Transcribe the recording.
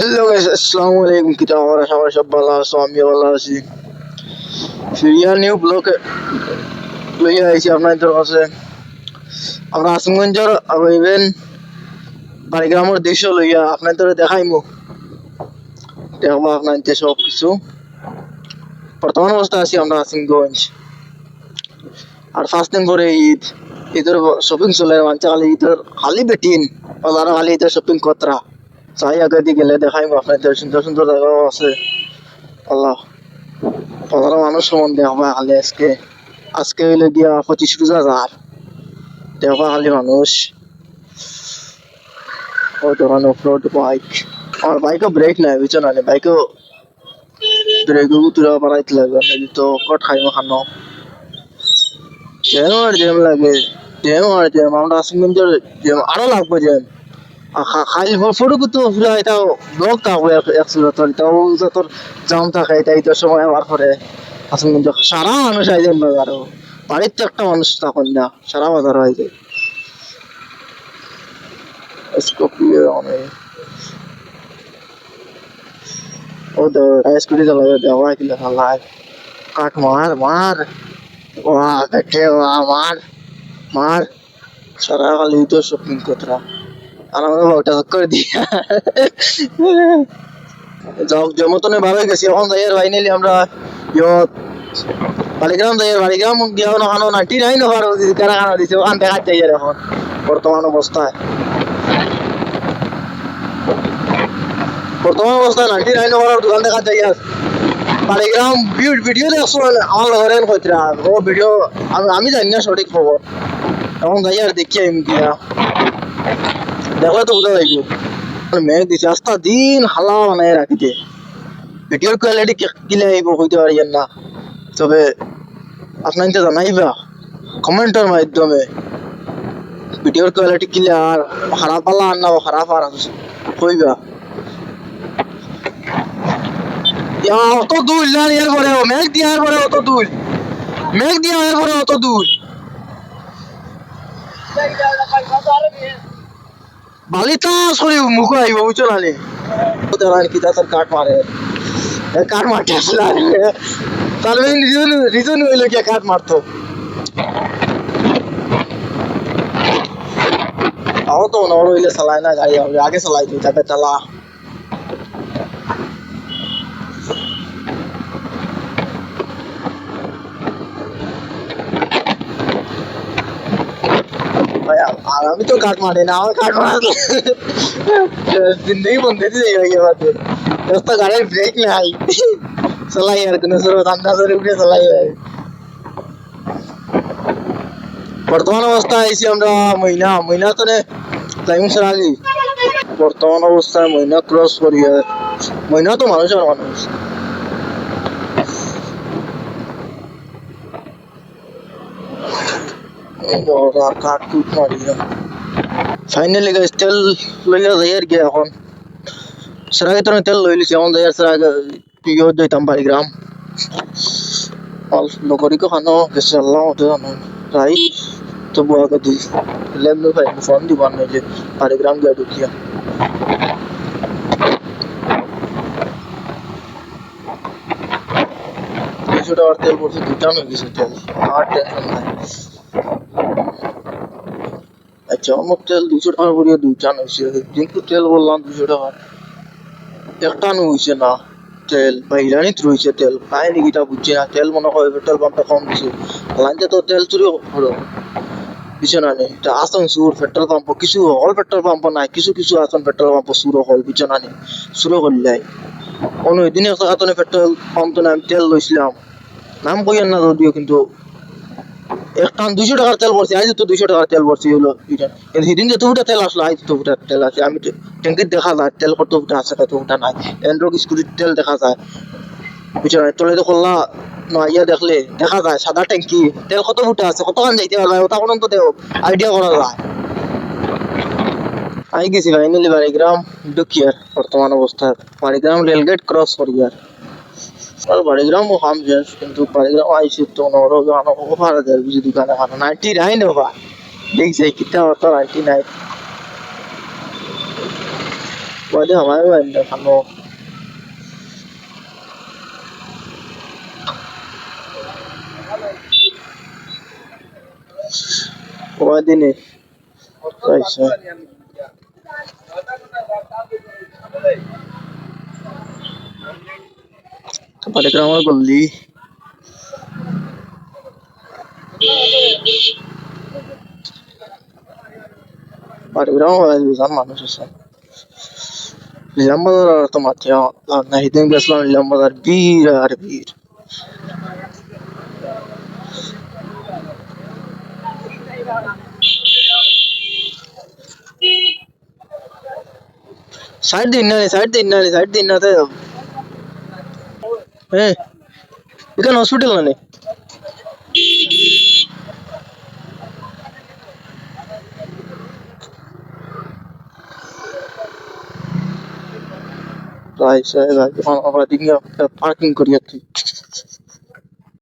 Hello guys, আসসালামু আলাইকুম। কিতা আমরা সবাই সব ভালো আছো? আমি ভালো আছি। সিরিয়াল নিউ ব্লগ লইয়া আইছি আপনাদের কাছে। আমরা আসিমগঞ্জের ইভেন বাড়িগ্রামের দৃশ্য লইয়া আপনাদের দেখাইমু। দেখবো আপনাদের সব কিছু। বর্তমান অবস্থা আছি আমরা আসিমগঞ্জ। আর 5 দিন পরে ঈদ। ঈদের শপিং চলে মানছে খালি ঈদের খালি বেটিন বাজারে খালি ঈদের শপিং কতরা চাই আগে দিয়ে গেলে দেখাইমু আপনাদের। সুন্দর সুন্দর জায়গাও আছে। আল্লাহ বাজারে মানুষ সমান দেখবা খালি আজকে হইলে গিয়া 25 রোজা যার দেখবা খালি মানুষ। ও দোকান অফরোড বাইক, আমার বাইকও ব্রেক নাই বুঝছো না, বাইকও ব্রেক তুলা বাড়াইতে লাগবে নাকি তো কট খাইব খানো জ্যাম। আর জ্যাম লাগে, জ্যাম আর জ্যাম। আমরা আসিমগঞ্জের জ্যাম আরো লাগবে জ্যাম। খাইল ফটো কিন্তু পুরা এটাও ব্লক থাকবে একশো এটাও তোর জাম থাকে এটা ঈদের সময় আবার পরে আসিমগঞ্জ সারা মানুষ আইতেন বাজারও। বাড়ির তো একটা মানুষ তখন না, সারা বাজার হয়ে যায়। স্কর্পিও অনেক ও তো স্কুটি চালাবে দেওয়া কিলো চালায় কাঠ মার মার ওয়া দেখে ওয়া মার মার সারা খালি তো শপিং কতরা। আর আমরা ওটা করে দিই যাও যে মতনে ভালোই গেছি। এখন যাইয়ের ফাইনালি আমরা বালিগ্রাম যাই। বালিগ্রাম গিয়াও না খানো 99 ওভার কারা খানা দিছে ওখান দেখা যাই এখন বর্তমান অবস্থায়। বর্তমান অবস্থায় 99 ওভার দোকান দেখা যাই। বালিগ্রাম ভিডিও দেখছো আমার লগরেন কইতরা ও ভিডিও আমি জানি না সঠিক খবর। এখন যাই আর দেখি আমি গিয়া দেখলে তো বুঝা যাইব। মেঘ দিছে আস্তা দিন হালা বানায় রাখিতে। ভিডিওর কোয়ালিটি কিলে আইব হইতে পারি না, তবে আপনাকে জানাইবা কমেন্টের মাধ্যমে ভিডিওর কোয়ালিটি কিলে আর খারাপ পালা আর না খারাপ আর কইবা। অত দূর না এর পরে মেঘ দিয়ার পরে অত দূর, মেঘ দিয়ার পরে অত দূর বালিতা সরি মুখ আইব বুঝছো না নি কি তার কাঠ মারে কাঠ মারতে আসলে তার রিজন হইলো কি কাঠ মারতো। তাও তো নর হইলে চালায় না গাড়ি, আগে চালাই তুই তাকে চালা। আর আমি তো কাঠ মারি না, আমার কাঠ মারলে জিন্দগি বন্ধ দিয়ে যাই। রাস্তা গাড়ির ব্রেক নাই চালাই আর কোনো আন্দাজের উপরে চালাই। বর্তমান অবস্থা আইছি আমরা মহিনা তো টাইমসের আগে। বর্তমান অবস্থায় মহিনা ক্রস করি। মহিনা তো মানুষের মানুষ। কাঠ কুট মারি ফাইনালি গাইস তেল লইয়া যাই আর কি। এখন সেরাগে তো তেল লই লিছি, এখন যাই আর সেরাগে পিও যাইতাম বাড়িগ্রাম। নগরীকে খানো গেছে আল্লাহ মতো জানো রাই তো বুয়াকে দিই লেমনো ভাই ফোন দিবার নয় যে বাড়িগ্রাম গিয়া ঢুকিয়া। কিছুটা আর তেল পড়ছে দুটা হয়ে গেছে তেল, আর টেনশন নাই। আচ্ছা আমার তেল 200 টাকা করে দুইটা হয়েছে, কিন্তু তেল বললাম 200 টাকা একটা হয়েছে না। তেল বা ইরানিত রয়েছে তেল পায় নাকিটা বুঝছি না। তেল মনে হয় পেট্রোল পাম্পটা কম দিছে, লাইনতে তো তেল চুরি হলো দিছে না নেই। আসন সুর পেট্রোল পাম্প কিছু হল পেট্রোল পাম্প নাই, কিছু কিছু আসন পেট্রোল পাম্প সুর হল বুঝছো না নেই সুরো করলে কোনো দিন একটা কাতনে পেট্রোল পাম্প তো আমি তেল লইছিলাম নাম কইয়ার না যদিও, কিন্তু একটা 200 টাকার তেল পড়ছে। আজ তো 200 টাকার তেল পড়ছে হলো এটা, কিন্তু সেদিন যে দুটা তেল আসলো আজ তো দুটা তেল আছে। আমি ট্যাঙ্কির দেখা যায় তেল কত উঠা আছে কত উঠা নাই। অ্যান্ড্রয়েড স্কুটির তেল দেখা যায় বুঝছো না, তোলে তো করলা ইয়া দেখলে দেখা যায় সাদা ট্যাঙ্কি তেল কত ফুটা আছে কতক্ষণ যাইতে পারবে ওটা কোনো তো আইডিয়া করা যায়। আই গেছি ফাইনালি বাড়িগ্রাম ঢুকিয়ার। বর্তমান অবস্থায় বাড়িগ্রাম রেলগেট ক্রস করি আর বাড়িগ্রামও কাম শেষ, কিন্তু বাড়িগ্রাম আইসি তো ওভার যায় বুঝি দোকানে খানো 99 ওভার দেখছি কিতা অত 99 Wadi hamaye wenda kano. Wadi ne. Aisha. Palikrama golli. Palikrama wadi bizan মানুষ আছে। নিলামবাজার আর তো মাথা না হিদিন গেছিলাম নিলামবাজার বীর আর বীর সাইড দিন না হ্যাঁ এখানে হসপিটাল না পার্কিং করি আর